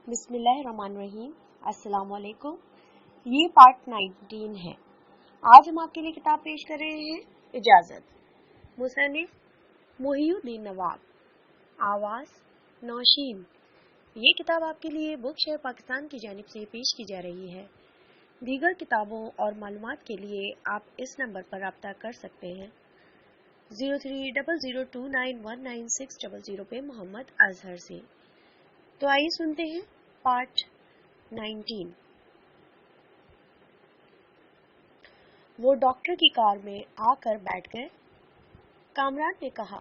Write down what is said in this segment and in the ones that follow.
بسم اللہ الرحمن الرحیم۔ السلام علیکم۔ یہ پارٹ 19 ہے۔ آج ہم آپ کے لیے کتاب پیش کر رہے ہیں اجازت، مصنف محی الدین نواب، آواز نوشین۔ یہ کتاب آپ کے لیے بک شیئر پاکستان کی جانب سے پیش کی جا رہی ہے۔ دیگر کتابوں اور معلومات کے لیے آپ اس نمبر پر رابطہ کر سکتے ہیں 0300291960 پہ محمد اظہر سے۔ تو آئیے سنتے ہیں پارٹ 19۔ وہ ڈاکٹر کی کار میں آ کر بیٹھ گئے۔ کامران نے کہا،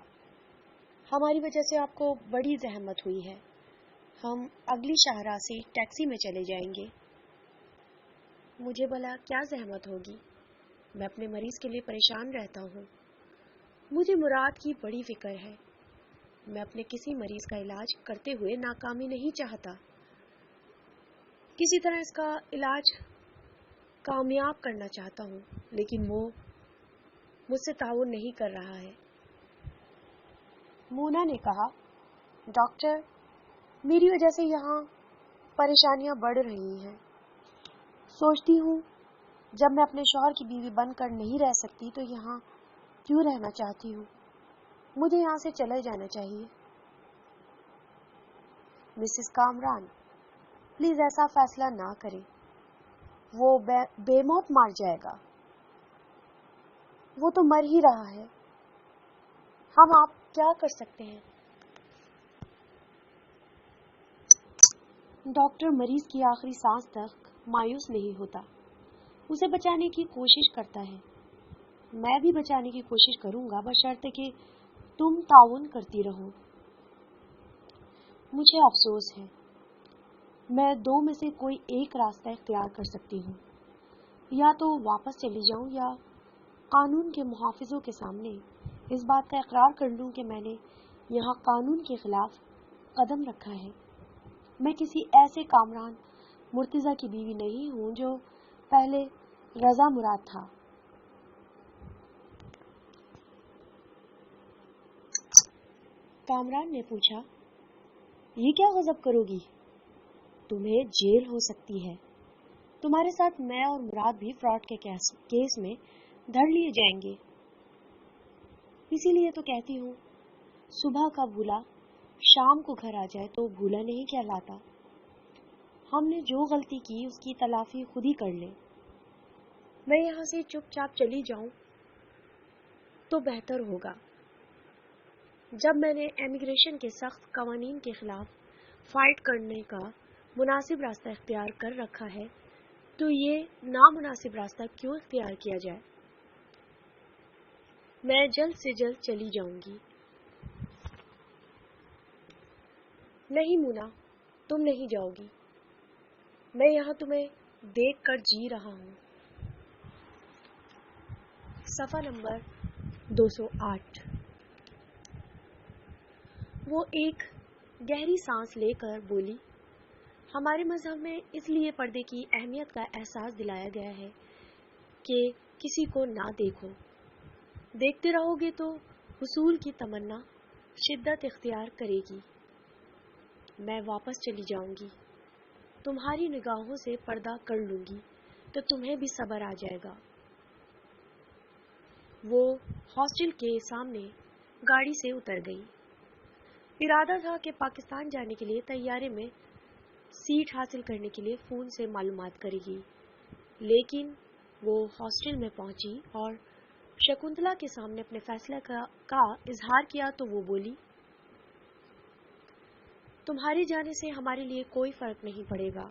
ہماری وجہ سے آپ کو بڑی زحمت ہوئی ہے، ہم اگلی شاہراہ سے ٹیکسی میں چلے جائیں گے۔ مجھے بھلا کیا زحمت ہوگی؟ میں اپنے مریض کے لیے پریشان رہتا ہوں، مجھے مراد کی بڑی فکر ہے۔ میں اپنے کسی مریض کا علاج کرتے ہوئے ناکامی نہیں چاہتا، کسی طرح اس کا علاج کامیاب کرنا چاہتا ہوں، لیکن وہ مجھ سے تعاون نہیں کر رہا ہے۔ مونا نے کہا، ڈاکٹر، میری وجہ سے یہاں پریشانیاں بڑھ رہی ہیں۔ سوچتی ہوں جب میں اپنے شوہر کی بیوی بن کر نہیں رہ سکتی تو یہاں کیوں رہنا چاہتی ہوں؟ مجھے یہاں سے چلے جانا چاہیے۔ مسز کامران، پلیز ایسا فیصلہ نہ کریں، وہ بے موت مار جائے گا۔ وہ تو مر ہی رہا ہے، ہم آپ کیا کر سکتے ہیں؟ ڈاکٹر مریض کی آخری سانس تک مایوس نہیں ہوتا، اسے بچانے کی کوشش کرتا ہے۔ میں بھی بچانے کی کوشش کروں گا، بشرطے کہ تم تعاون کرتی رہو۔ مجھے افسوس ہے، میں دو میں سے کوئی ایک راستہ اختیار کر سکتی ہوں، یا تو واپس چلی جاؤں یا قانون کے محافظوں کے سامنے اس بات کا اقرار کر لوں کہ میں نے یہاں قانون کے خلاف قدم رکھا ہے۔ میں کسی ایسے کامران مرتضیٰ کی بیوی نہیں ہوں جو پہلے رضا مراد تھا۔ کامران نے پوچھا، یہ کیا غضب کرو گی؟ تمہیں جیل ہو سکتی ہے، تمہارے ساتھ میں اور مراد بھی فراڈ کے کیس میں دھر لیے جائیں گے۔ اسی لیے تو کہتی ہوں، صبح کا بھولا شام کو گھر آ جائے تو بھولا نہیں کہلاتا۔ ہم نے جو غلطی کی اس کی تلافی خود ہی کر لیں۔ میں یہاں سے چپ چاپ چلی جاؤں تو بہتر ہوگا۔ جب میں نے امیگریشن کے سخت قوانین کے خلاف فائٹ کرنے کا مناسب راستہ اختیار کر رکھا ہے تو یہ نامناسب راستہ کیوں اختیار کیا جائے؟ میں جلد سے جلد چلی جاؤں گی۔ نہیں مونا، تم نہیں جاؤ گی، میں یہاں تمہیں دیکھ کر جی رہا ہوں۔ صفحہ نمبر 208۔ وہ ایک گہری سانس لے کر بولی، ہمارے مذہب میں اس لیے پردے کی اہمیت کا احساس دلایا گیا ہے کہ کسی کو نہ دیکھو، دیکھتے رہو گے تو حصول کی تمنا شدت اختیار کرے گی۔ میں واپس چلی جاؤں گی، تمہاری نگاہوں سے پردہ کر لوں گی تو تمہیں بھی صبر آ جائے گا۔ وہ ہاسٹل کے سامنے گاڑی سے اتر گئی۔ ارادہ تھا کہ پاکستان جانے کے لیے طیارے میں سیٹ حاصل کرنے کے لیے فون سے معلومات کرے گی، لیکن وہ ہاسٹل میں پہنچی اور شکنتلا کے سامنے اپنے فیصلے کا اظہار کیا تو وہ بولی، تمہارے جانے سے ہمارے لیے کوئی فرق نہیں پڑے گا۔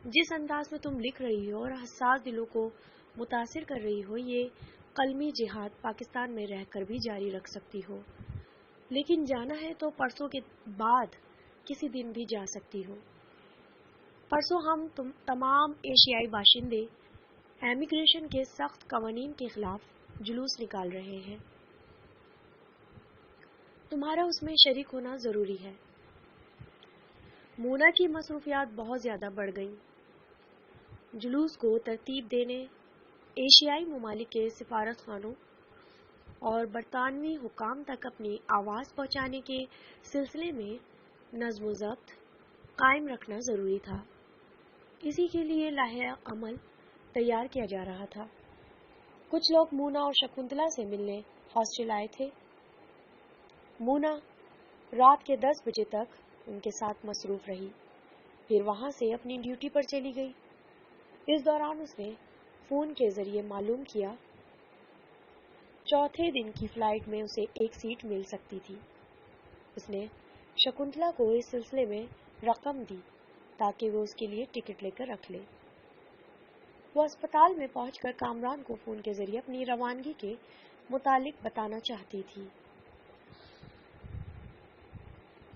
جس انداز میں تم لکھ رہی ہو اور حساس دلوں کو متاثر کر رہی ہو، یہ قلمی جہاد پاکستان میں رہ کر بھی جاری رکھ سکتی ہو، لیکن جانا ہے تو پرسوں کے بعد کسی دن بھی جا سکتی ہو۔ پرسوں ہم تمام ایشیائی باشندے امیگریشن کے سخت قوانین کے خلاف جلوس نکال رہے ہیں، تمہارا اس میں شریک ہونا ضروری ہے۔ مونا کی مصروفیات بہت زیادہ بڑھ گئیں۔ جلوس کو ترتیب دینے، ایشیائی ممالک کے سفارت خانوں اور برطانوی حکام تک اپنی آواز پہنچانے کے سلسلے میں نظم و ضبط، قائم رکھنا ضروری تھا۔ اسی کے لیے لاہے عمل تیار کیا جا رہا تھا۔ کچھ لوگ مونا اور شکنتلا سے ملنے ہاسٹل آئے تھے۔ مونا رات کے 10 بجے تک ان کے ساتھ مصروف رہی، پھر وہاں سے اپنی ڈیوٹی پر چلی گئی۔ اس دوران اس نے فون کے ذریعے معلوم کیا چوتھے دن کی فلائٹ میں اسے ایک سیٹ مل سکتی تھی۔ اس نے شکنتلا کو اس سلسلے میں رقم دی تاکہ وہ اس کے لیے ٹکٹ لے کر رکھ لے۔ وہ اسپتال میں پہنچ کر کامران کو فون کے ذریعے اپنی روانگی کے متعلق بتانا چاہتی تھی۔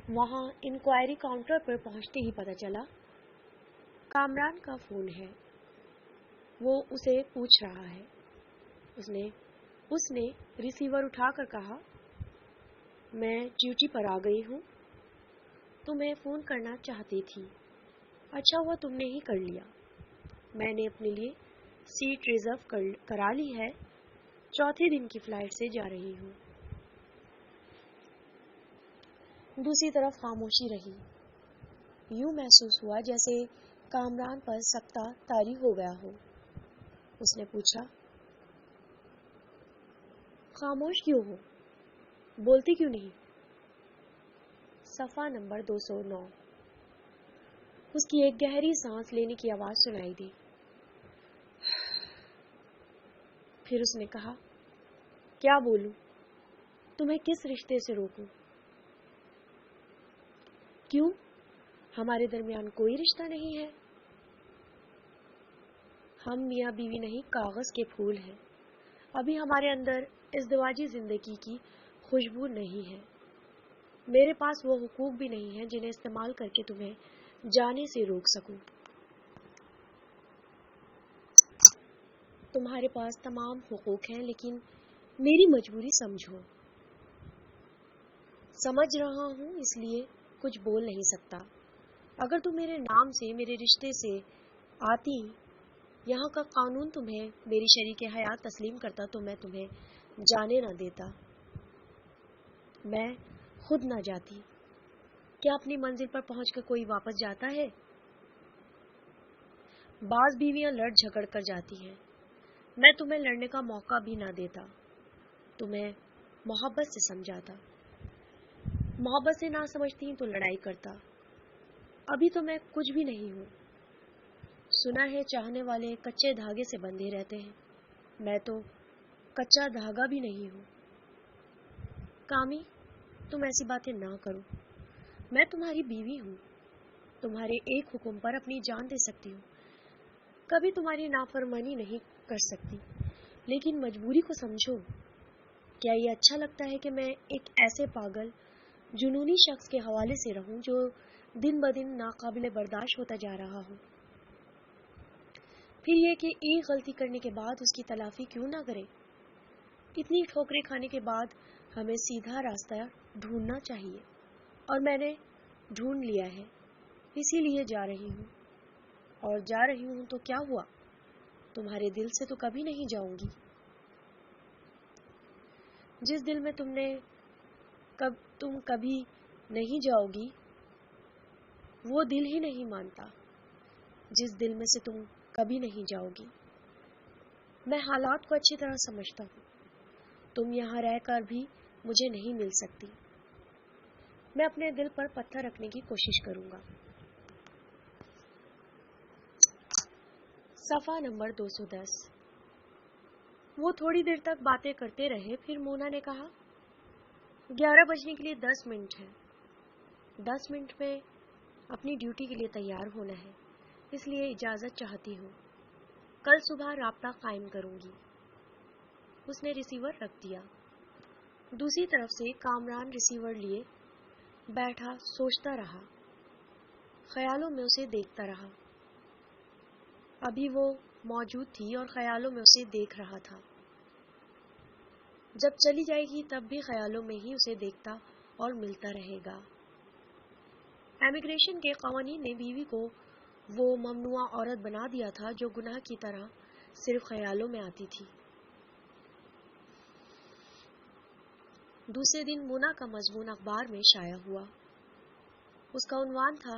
وہاں انکوائری کاؤنٹر پر پہنچتے ہی پتہ چلا کامران کا فون ہے، وہ اسے پوچھ رہا ہے۔ اس نے ریسیور اٹھا کر کہا، میں ڈیوٹی پر آ گئی ہوں، تمہیں فون کرنا چاہتی تھی، اچھا ہوا تم نے ہی کر لیا، میں نے اپنے لیے سیٹ ریزرو کرا لی ہے، چوتھے دن کی فلائٹ سے جا رہی ہوں۔ دوسری طرف خاموشی رہی۔ یوں محسوس ہوا جیسے کامران پر سکتہ طاری ہو گیا ہو۔ اس نے پوچھا، خاموش کیوں ہو؟ بولتی کیوں نہیں؟ صفحہ نمبر 209۔ اس کی ایک گہری سانس لینے کی آواز سنائی دی۔ پھر اس نے کہا، کیا بولوں؟ تمہیں کس رشتے سے روکوں؟ کیوں؟ ہمارے درمیان کوئی رشتہ نہیں ہے۔ ہم میاں بیوی نہیں، کاغذ کے پھول ہیں۔ ابھی ہمارے اندر ازدواجی زندگی کی خوشبو نہیں ہے۔ میرے پاس وہ حقوق بھی نہیں ہیں جنہیں استعمال کر کے تمہیں جانے سے روک سکوں۔ تمہارے پاس تمام حقوق ہیں، لیکن میری مجبوری سمجھو۔ سمجھ رہا ہوں، اس لیے کچھ بول نہیں سکتا۔ اگر تم میرے نام سے، میرے رشتے سے آتی، یہاں کا قانون تمہیں میری شریک حیات تسلیم کرتا تو میں تمہیں جانے نہ دیتا، میں خود نہ جاتی۔ کیا اپنی منزل پر پہنچ کر کوئی واپس جاتا ہے؟ بعض بیویاں لڑ جھگڑ کر جاتی ہیں، میں تمہیں لڑنے کا موقع بھی نہ دیتا، تمہیں محبت سے سمجھاتا، محبت سے نہ سمجھتی تو لڑائی کرتا۔ ابھی تو میں کچھ بھی نہیں ہوں۔ سنا ہے چاہنے والے کچے دھاگے سے بندھے رہتے ہیں، میں تو کچا دھاگا بھی نہیں ہوں۔ کامی، تم ایسی باتیں نہ کرو، میں تمہاری بیوی ہوں، تمہارے ایک حکم پر اپنی جان دے سکتی ہوں، کبھی تمہاری نافرمانی نہیں کر سکتی، لیکن مجبوری کو سمجھو۔ کیا یہ اچھا لگتا ہے کہ میں ایک ایسے پاگل جنونی شخص کے حوالے سے رہوں جو دن بدن ناقابل برداشت ہوتا جا رہا ہو؟ پھر یہ کہ ایک غلطی کرنے کے بعد اس کی تلافی کیوں نہ کرے؟ اتنی ٹھوکریں کھانے کے بعد ہمیں سیدھا راستہ ڈھونڈنا چاہیے، اور میں نے ڈھونڈ لیا ہے، اسی لیے جا رہی ہوں۔ اور جا رہی ہوں تو کیا ہوا؟ تمہارے دل سے تو کبھی نہیں جاؤں گی۔ جس دل میں تم کبھی نہیں جاؤ گی، وہ دل ہی نہیں مانتا جس دل میں سے تم کبھی نہیں جاؤ گی۔ میں حالات کو اچھی طرح سمجھتا ہوں، تم یہاں رہ کر بھی مجھے نہیں مل سکتی۔ میں اپنے دل پر پتھر رکھنے کی کوشش کروں گا۔ صفحہ نمبر 210۔ وہ تھوڑی دیر تک باتیں کرتے رہے، پھر مونا نے کہا، 11 بجنے کے لیے 10 منٹ ہیں، 10 منٹ میں اپنی ڈیوٹی کے لیے تیار ہونا ہے، اس لیے اجازت چاہتی ہوں، کل صبح رابطہ قائم کروں گی۔ اس نے ریسیور رکھ دیا۔ دوسری طرف سے کامران ریسیور لیے بیٹھا سوچتا رہا، خیالوں میں اسے دیکھتا رہا۔ ابھی وہ موجود تھی اور خیالوں میں اسے دیکھ رہا تھا، جب چلی جائے گی تب بھی خیالوں میں ہی اسے دیکھتا اور ملتا رہے گا۔ امیگریشن کے قوانین نے بیوی کو وہ ممنوع عورت بنا دیا تھا جو گناہ کی طرح صرف خیالوں میں آتی تھی۔ دوسرے دن مونا کا مضمون اخبار میں شائع ہوا۔ اس کا عنوان تھا،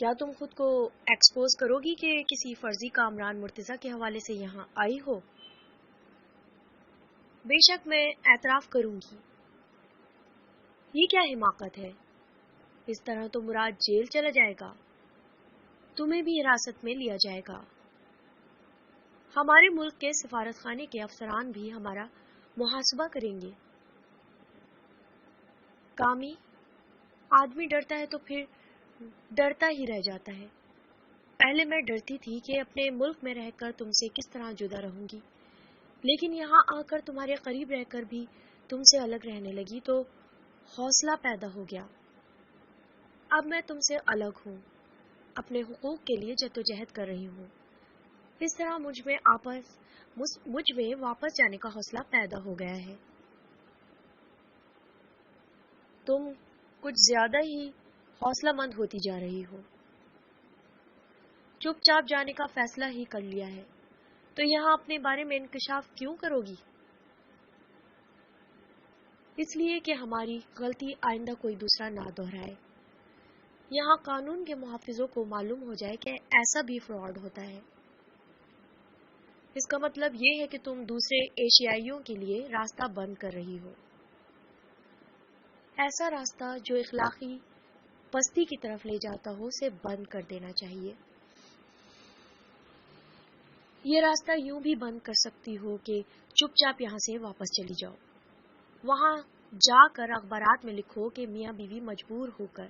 کیا تم خود کو ایکسپوز کرو گی کہ کسی فرضی کامران مرتضی کے حوالے سے یہاں آئی ہو؟ بے شک میں اعتراف کروں گی۔ یہ کیا حماقت ہے؟ اس طرح تو مراد جیل چلا جائے گا، تمہیں بھی حراست میں لیا جائے گا۔ ہمارے ملک کے سفارت خانے کے افسران بھی ہمارا محاسبہ کریں گے۔ کامی، آدمی ڈرتا ہے تو پھر ڈرتا ہی رہ جاتا ہے۔ پہلے میں ڈرتی تھی کہ اپنے ملک میں رہ کر تم سے کس طرح جدا رہوں گی، لیکن یہاں آ کر تمہارے قریب رہ کر بھی تم سے الگ رہنے لگی تو حوصلہ پیدا ہو گیا۔ اب میں تم سے الگ ہوں، اپنے حقوق کے لیے جدوجہد کر رہی ہوں۔ اس طرح مجھ میں واپس جانے کا حوصلہ پیدا ہو گیا ہے۔ تم کچھ زیادہ ہی حوصلہ مند ہوتی جا رہی ہو۔ چپ چاپ جانے کا فیصلہ ہی کر لیا ہے تو یہاں اپنے بارے میں انکشاف کیوں کرو گی؟ اس لیے کہ ہماری غلطی آئندہ کوئی دوسرا نہ دہرائے۔ یہاں قانون کے محافظوں کو معلوم ہو جائے کہ ایسا بھی فراڈ ہوتا ہے۔ اس کا مطلب یہ ہے کہ تم دوسرے ایشیائیوں کے لیے راستہ بند کر رہی ہو، ایسا راستہ جو اخلاقی پستی کی طرف لے جاتا ہو اسے بند کر دینا چاہیے۔ یہ راستہ یوں بھی بند کر سکتی ہو کہ چپ چاپ یہاں سے واپس چلی جاؤ، وہاں جا کر اخبارات میں لکھو کہ میاں بیوی مجبور ہو کر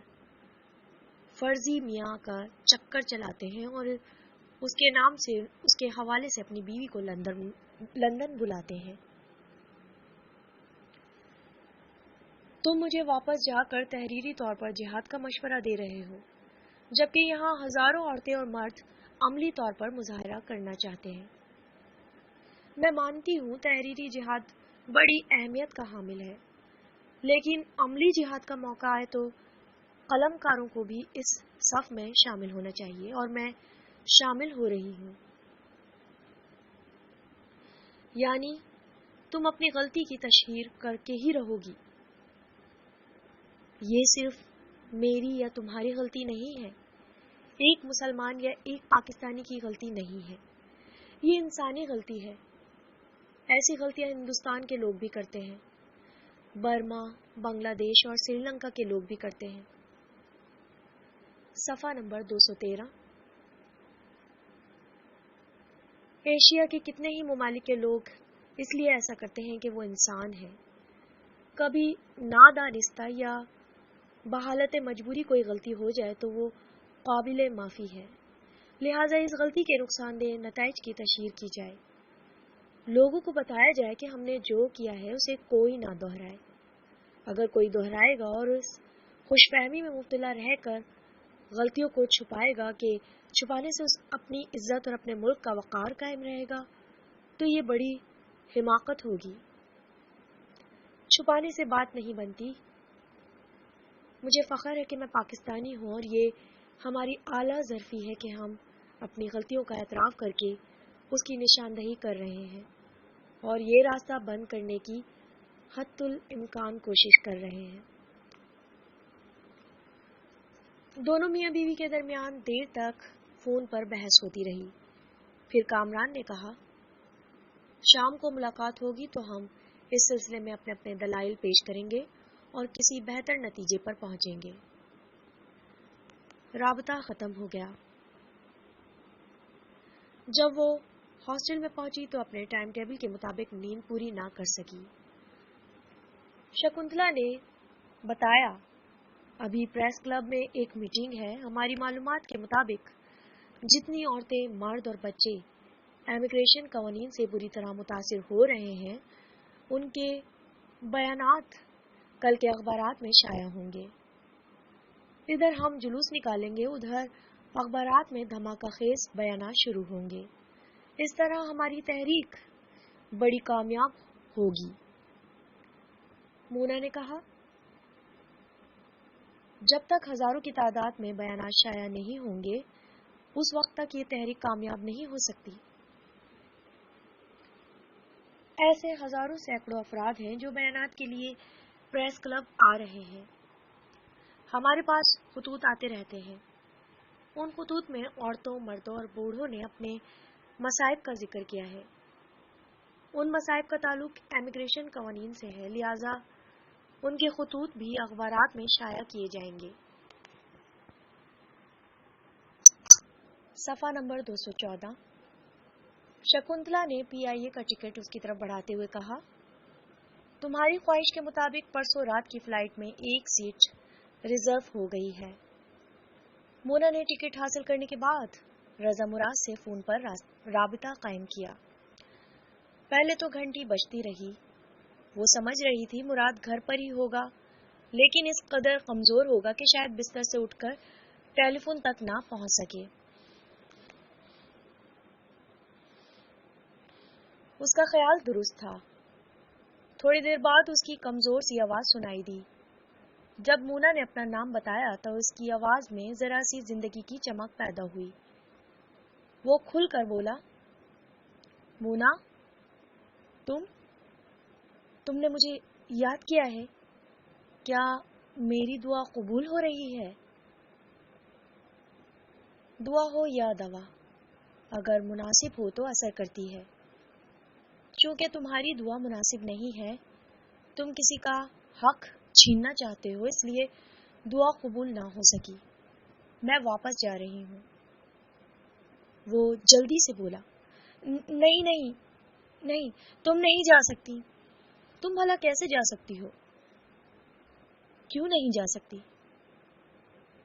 فرضی میاں کا چکر چلاتے ہیں اور اس کے نام سے، اس کے حوالے سے اپنی بیوی کو لندن بلاتے ہیں۔ تم مجھے واپس جا کر تحریری طور پر جہاد کا مشورہ دے رہے ہو، جبکہ یہاں ہزاروں عورتیں اور مرد عملی طور پر مظاہرہ کرنا چاہتے ہیں۔ میں مانتی ہوں تحریری جہاد بڑی اہمیت کا حامل ہے، لیکن عملی جہاد کا موقع آئے تو قلم کاروں کو بھی اس صف میں شامل ہونا چاہیے، اور میں شامل ہو رہی ہوں۔ یعنی تم اپنی غلطی کی تشہیر کر کے ہی رہو گی۔ یہ صرف میری یا تمہاری غلطی نہیں ہے، ایک مسلمان یا ایک پاکستانی کی غلطی نہیں ہے، یہ انسانی غلطی ہے۔ ایسی غلطیاں ہندوستان کے لوگ بھی کرتے ہیں، برما، بنگلہ دیش اور سری لنکا کے لوگ بھی کرتے ہیں۔ صفحہ نمبر 213۔ ایشیا کے کتنے ہی ممالک کے لوگ اس لیے ایسا کرتے ہیں کہ وہ انسان ہیں۔ کبھی نادانستہ یا بحالت مجبوری کوئی غلطی ہو جائے تو وہ قابل معافی ہے، لہٰذا اس غلطی کے نقصان دہ نتائج کی تشہیر کی جائے، لوگوں کو بتایا جائے کہ ہم نے جو کیا ہے اسے کوئی نہ دہرائے۔ اگر کوئی دہرائے گا اور اس خوش فہمی میں مبتلا رہ کر غلطیوں کو چھپائے گا کہ چھپانے سے اپنی عزت اور اپنے ملک کا وقار قائم رہے گا، تو یہ بڑی حماقت ہوگی۔ چھپانے سے بات نہیں بنتی۔ مجھے فخر ہے کہ میں پاکستانی ہوں، اور یہ ہماری اعلیٰ ظرفی ہے کہ ہم اپنی غلطیوں کا اعتراف کر کے اس کی نشاندہی کر رہے ہیں اور یہ راستہ بند کرنے کی حتی الامکان کوشش کر رہے ہیں۔ دونوں میاں بیوی کے درمیان دیر تک فون پر بحث ہوتی رہی۔ پھر کامران نے کہا، شام کو ملاقات ہوگی تو ہم اس سلسلے میں اپنے اپنے دلائل پیش کریں گے اور کسی بہتر نتیجے پر پہنچیں گے۔ رابطہ ختم ہو گیا۔ جب وہ ہاسٹل میں پہنچی تو اپنے ٹائم ٹیبل کے مطابق نیند پوری نہ کر سکی۔ شکنتلا نے بتایا، ابھی پریس کلب میں ایک میٹنگ ہے، ہماری معلومات کے مطابق جتنی عورتیں، مرد اور بچے امیگریشن قوانین سے بری طرح متاثر ہو رہے ہیں ان کے بیانات کل کے اخبارات میں شائع ہوں گے۔ ادھر ہم جلوس نکالیں گے، ادھر اخبارات میں دھماکہ خیز بیانات شروع ہوں گے۔ اس طرح ہماری تحریک بڑی کامیاب ہوگی۔ مونا نے کہا، جب تک ہزاروں کی تعداد میں بیانات شائع نہیں ہوں گے اس وقت تک یہ تحریک کامیاب نہیں ہو سکتی۔ ایسے ہزاروں سینکڑوں افراد ہیں جو بیانات کے لیے پریس کلب آ رہے ہیں، ہمارے پاس خطوط آتے رہتے ہیں۔ ان خطوط میں عورتوں، مردوں اور بوڑھوں نے اپنے مصائب کا ذکر کیا ہے۔ ان مصائب کا تعلق امیگریشن قوانین سے ہے، لہذا ان کے خطوط بھی اخبارات میں شائع کیے جائیں گے۔ صفحہ نمبر 214۔ شکنتلا نے PIA کا ٹکٹ اس کی طرف بڑھاتے ہوئے کہا، تمہاری خواہش کے مطابق پرسوں رات کی فلائٹ میں ایک سیٹ ریزرو ہو گئی ہے۔ مونا نے ٹکٹ حاصل کرنے کے بعد رضا مراد سے فون پر رابطہ قائم کیا۔ پہلے تو گھنٹی بجتی رہی۔ وہ سمجھ رہی تھی مراد گھر پر ہی ہوگا، لیکن اس قدر کمزور ہوگا کہ شاید بستر سے اٹھ کر ٹیلی فون تک نہ پہنچ سکے۔ اس کا خیال درست تھا۔ تھوڑی دیر بعد اس کی کمزور سی آواز سنائی دی۔ جب مونا نے اپنا نام بتایا تو اس کی آواز میں ذرا سی زندگی کی چمک پیدا ہوئی۔ وہ کھل کر بولا، مونا، تم نے مجھے یاد کیا ہے؟ کیا میری دعا قبول ہو رہی ہے؟ دعا ہو یا دوا، اگر مناسب ہو تو اثر کرتی ہے۔ چونکہ تمہاری دعا مناسب نہیں ہے، تم کسی کا حق چھیننا چاہتے ہو، اس لیے دعا قبول نہ ہو سکی۔ میں واپس جا رہی ہوں۔ وہ جلدی سے بولا، نہیں نہیں نہیں، تم نہیں جا سکتی۔ تم بھلا کیسے جا سکتی ہو؟ کیوں نہیں جا سکتی؟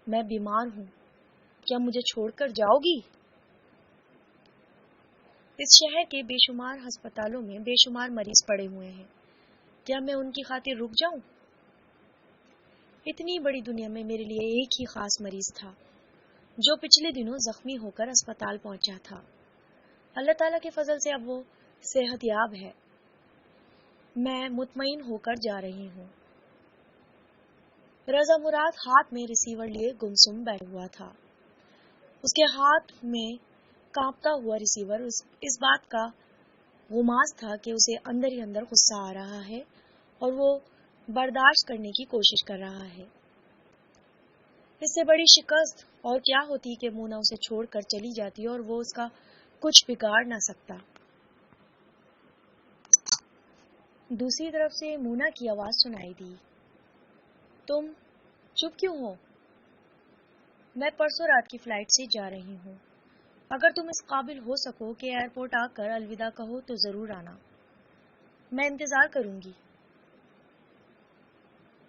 میں بیمار ہوں، کیا مجھے چھوڑ کر جاؤ گی؟ اس شہر کے بے شمار ہسپتالوں میں بے شمار مریض پڑے ہوئے ہیں، کیا میں ان کی خاطر رک جاؤں؟ اتنی بڑی دنیا میں میرے لیے ایک ہی خاص مریض تھا جو پچھلے دنوں زخمی ہو کر اسپتال پہنچا تھا۔ اللہ تعالیٰ کے فضل سے اب وہ صحت یاب ہے۔ میں مطمئن ہو کر جا رہی ہوں۔ رضا مراد ہاتھ میں ریسیور لیے گمسم بیٹھا ہوا تھا۔ اس کے ہاتھ میں کانپتا ہوا ریسیور اس بات کا غماز تھا کہ اسے اندر ہی اندر غصہ آ رہا ہے اور وہ برداشت کرنے کی کوشش کر رہا ہے۔ اس سے بڑی شکست اور کیا ہوتی کہ مونا اسے چھوڑ کر چلی جاتی اور وہ اس کا کچھ بگاڑ نہ سکتا۔ دوسری طرف سے مونا کی آواز سنائی دی، تم چپ کیوں ہو؟ میں پرسوں رات کی فلائٹ سے جا رہی ہوں۔ اگر تم اس قابل ہو سکو کہ ایئرپورٹ آ کر الوداع کہو تو ضرور آنا، میں انتظار کروں گی۔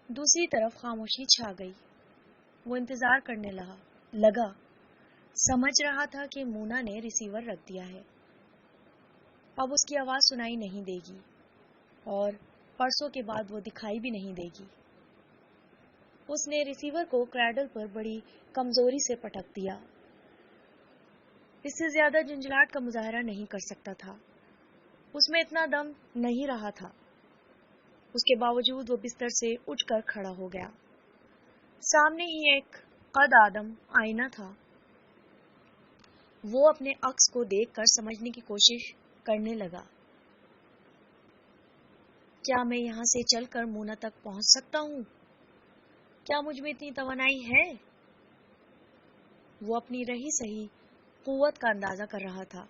دوسری طرف خاموشی چھا گئی۔ وہ انتظار کرنے لگا، سمجھ رہا تھا کہ مونا نے ریسیور رکھ دیا ہے، اب اس کی آواز سنائی نہیں دے گی اور پرسوں کے بعد وہ دکھائی بھی نہیں دے گی۔ اس نے ریسیور کو کریڈل پر بڑی کمزوری سے پٹک دیا۔ اس سے زیادہ جھنجھلاہٹ کا مظاہرہ نہیں کر سکتا تھا۔ اس میں اتنا دم نہیں رہا تھا۔ اس کے باوجود وہ بستر سے اٹھ کر کھڑا ہو گیا۔ سامنے ہی ایک قد آدم آئینہ تھا۔ وہ اپنے عکس کو دیکھ کر سمجھنے کی کوشش کرنے لگا، کیا میں یہاں سے چل کر مونا تک پہنچ سکتا ہوں؟ کیا مجھ میں اتنی توانائی ہے؟ وہ اپنی رہی سہی قوت کا اندازہ کر رہا تھا۔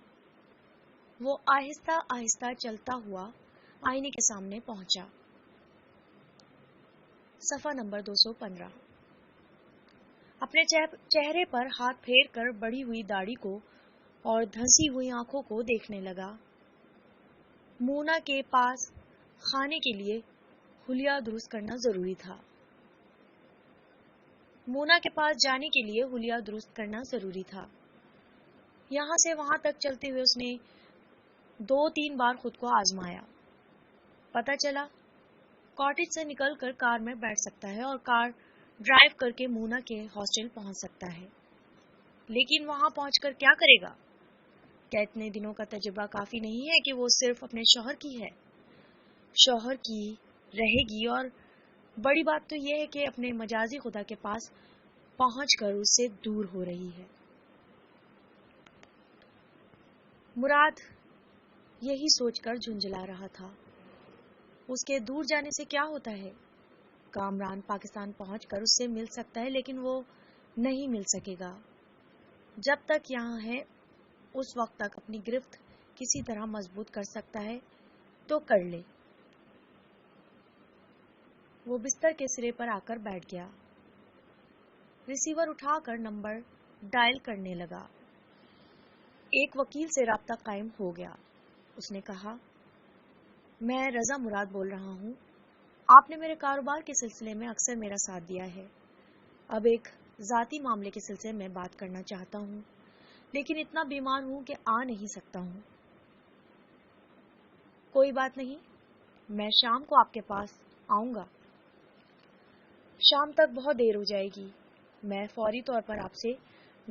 وہ آہستہ آہستہ چلتا ہوا آئینے کے سامنے پہنچا۔ صفحہ نمبر 215۔ اپنے چہرے پر ہاتھ پھیر کر بڑھی ہوئی داڑھی کو اور دھنسی ہوئی آنکھوں کو دیکھنے لگا۔ مونا کے پاس کھانے کے لیے حلیہ درست کرنا ضروری تھا۔ مونا کے پاس جانے کے لیے حلیہ درست کرنا ضروری تھا۔ یہاں سے وہاں تک چلتے ہوئے اس نے 2-3 بار خود کو آزمایا۔ پتہ چلا کاٹیج سے نکل کر کار میں بیٹھ سکتا ہے اور کار ڈرائیو کر کے مونا کے ہاسٹل پہنچ سکتا ہے، لیکن وہاں پہنچ کر کیا کرے گا؟ کیا اتنے دنوں کا تجربہ کافی نہیں ہے کہ وہ صرف اپنے شوہر کی ہے، شوہر کی رہے گی، اور بڑی بات تو یہ ہے کہ اپنے مجازی خدا کے پاس پہنچ کر اس سے دور ہو رہی ہے۔ مراد یہی سوچ کر جھنجلا رہا تھا۔ اس کے دور جانے سے کیا ہوتا ہے؟ کامران پاکستان پہنچ کر اس سے مل سکتا ہے، لیکن وہ نہیں مل سکے گا۔ جب تک یہاں ہے اس وقت تک اپنی گرفت کسی طرح مضبوط کر سکتا ہے تو کر لے۔ وہ بستر کے سرے پر آ کر بیٹھ گیا، ریسیور اٹھا کر نمبر ڈائل کرنے لگا۔ ایک وکیل سے رابطہ قائم ہو گیا۔ اس نے کہا، میں رضا مراد بول رہا ہوں، آپ نے میرے کاروبار کے سلسلے میں اکثر میرا ساتھ دیا ہے۔ اب ایک ذاتی معاملے کے سلسلے میں بات کرنا چاہتا ہوں، لیکن اتنا بیمار ہوں کہ آ نہیں سکتا ہوں۔ کوئی بات نہیں، میں شام کو آپ کے پاس آؤں گا۔ شام تک بہت دیر ہو جائے گی، میں فوری طور پر آپ سے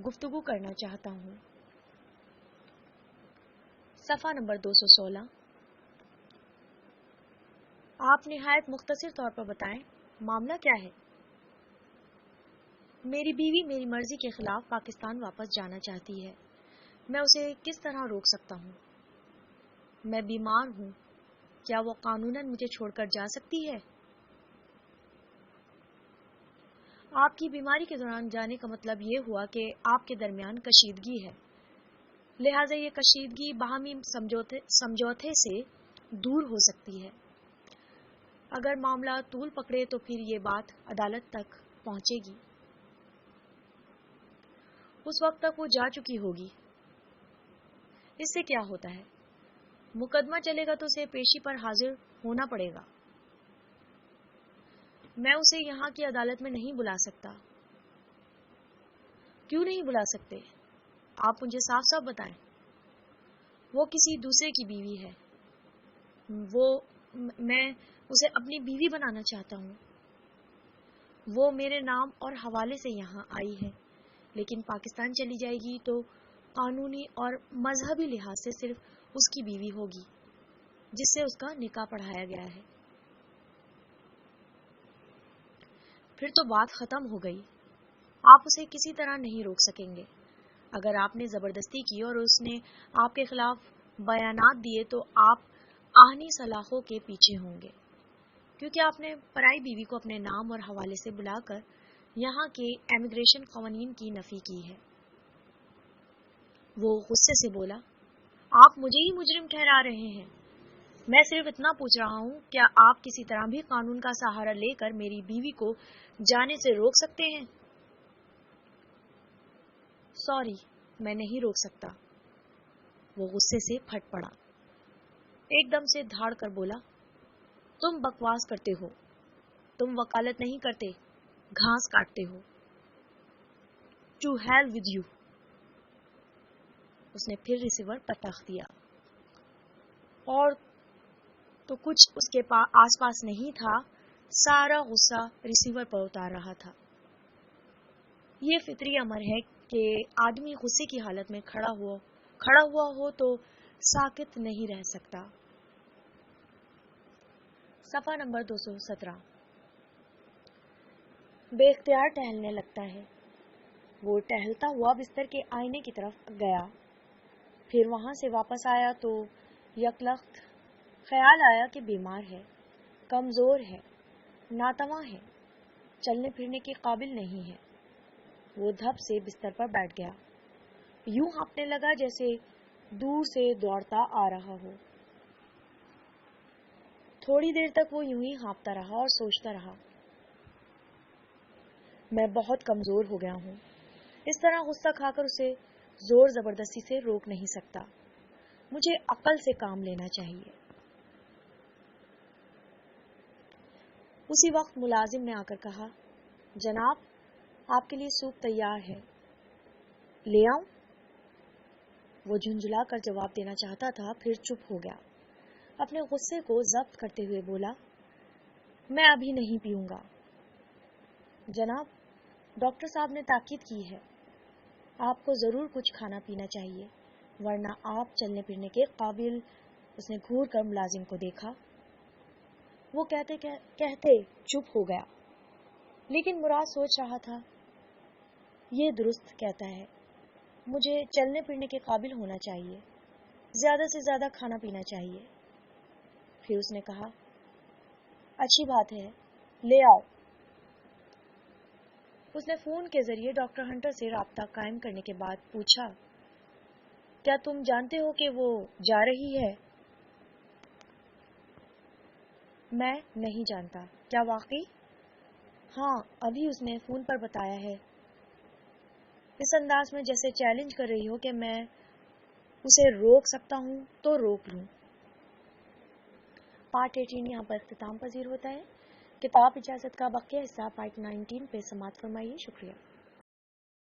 گفتگو کرنا چاہتا ہوں۔ صفحہ نمبر 216۔ آپ نہایت مختصر طور پر بتائیں، معاملہ کیا ہے؟ میری بیوی میری مرضی کے خلاف پاکستان واپس جانا چاہتی ہے۔ میں اسے کس طرح روک سکتا ہوں؟ میں بیمار ہوں، کیا وہ قانوناً مجھے چھوڑ کر جا سکتی ہے؟ آپ کی بیماری کے دوران جانے کا مطلب یہ ہوا کہ آپ کے درمیان کشیدگی ہے، لہٰذا یہ کشیدگی باہمی سمجھوتے سے دور ہو سکتی ہے۔ اگر معاملہ طول پکڑے تو پھر یہ بات عدالت تک پہنچے گی۔ اس وقت تک وہ جا چکی ہوگی۔ اس سے کیا ہوتا ہے؟ مقدمہ چلے گا تو اسے پیشی پر حاضر ہونا پڑے گا۔ میں اسے یہاں کی عدالت میں نہیں بلا سکتا۔ کیوں نہیں بلا سکتے؟ آپ مجھے صاف صاف بتائیں۔ وہ کسی دوسرے کی بیوی ہے، میں اسے اپنی بیوی بنانا چاہتا ہوں۔ وہ میرے نام اور حوالے سے یہاں آئی ہے، لیکن پاکستان چلی جائے گی تو قانونی اور مذہبی لحاظ سے صرف اس کی بیوی ہوگی جس سے اس کا نکاح پڑھایا گیا ہے۔ پھر تو بات ختم ہو گئی۔ آپ اسے کسی طرح نہیں روک سکیں گے۔ اگر آپ نے زبردستی کی اور اس نے آپ کے خلاف بیانات دیے تو آپ آہنی سلاخوں کے پیچھے ہوں گے، کیونکہ آپ نے پرائی بیوی کو اپنے نام اور حوالے سے بلا کر یہاں کے امیگریشن قوانین کی نفی کی ہے۔ وہ غصے سے بولا، آپ مجھے ہی مجرم ٹھہرا رہے ہیں۔ میں صرف اتنا پوچھ رہا ہوں، کیا آپ کسی طرح بھی قانون کا سہارا لے کر میری بیوی کو جانے سے روک سکتے ہیں؟ سوری، میں نہیں روک سکتا۔ وہ غصے سے پھٹ پڑا، ایک دم سے دھاڑ کر بولا، تم بکواس کرتے ہو، تم وکالت نہیں کرتے، گھاس کاٹتے ہو۔ To hell with you. اس نے پھر ریسیور پر رکھ دیا، اور تو کچھ اس کے آس پاس نہیں تھا، سارا غصہ ریسیور پر اتار رہا تھا۔ یہ فطری امر ہے کہ آدمی غصے کی حالت میں کھڑا ہوا ہو تو ساکت نہیں رہ سکتا۔ صفحہ نمبر 217۔ بے اختیار ٹہلنے لگتا ہے۔ وہ ٹہلتا ہوا بستر کے آئینے کی طرف گیا، پھر وہاں سے واپس آیا تو یکلخت خیال آیا کہ بیمار ہے، کمزور ہے، ناتواں ہے، چلنے پھرنے کے قابل نہیں ہے۔ وہ دھپ سے بستر پر بیٹھ گیا، یوں ہانپنے لگا جیسے دور سے دوڑتا آ رہا ہو۔ تھوڑی دیر تک وہ یوں ہی ہانپتا رہا اور سوچتا رہا، میں بہت کمزور ہو گیا ہوں، اس طرح غصہ کھا کر اسے زور زبردستی سے روک نہیں سکتا، مجھے عقل سے کام لینا چاہیے۔ اسی وقت ملازم نے آ کر کہا، جناب، آپ کے لیے سوپ تیار ہے، لے آؤں؟ وہ جھنجھلا کر جواب دینا چاہتا تھا، پھر چپ ہو گیا، اپنے غصے کو ضبط کرتے ہوئے بولا، میں ابھی نہیں پیوں گا۔ جناب، ڈاکٹر صاحب نے تاکید کی ہے، آپ کو ضرور کچھ کھانا پینا چاہیے، ورنہ آپ چلنے پھرنے کے قابل۔ اس نے گھور کر ملازم کو دیکھا، وہ کہتے چپ ہو گیا، لیکن مراد سوچ رہا تھا، یہ درست کہتا ہے، مجھے چلنے پھرنے کے قابل ہونا چاہیے، زیادہ سے زیادہ کھانا پینا چاہیے۔ پھر اس نے کہا، اچھی بات ہے، لے آؤ۔ اس نے فون کے ذریعے ڈاکٹر ہنٹر سے رابطہ قائم کرنے کے بعد پوچھا، کیا تم جانتے ہو کہ وہ جا رہی ہے؟ میں نہیں جانتا۔ کیا واقعی؟ ہاں، ابھی اس نے فون پر بتایا ہے، اس انداز میں جیسے چیلنج کر رہی ہو کہ میں اسے روک سکتا ہوں تو روک لوں۔ پارٹ 18 یہاں پر اختتام پذیر ہوتا ہے۔ کتاب اجازت کا بقیہ حصہ پارٹ 19 پہ سماعت فرمائیے۔ شکریہ۔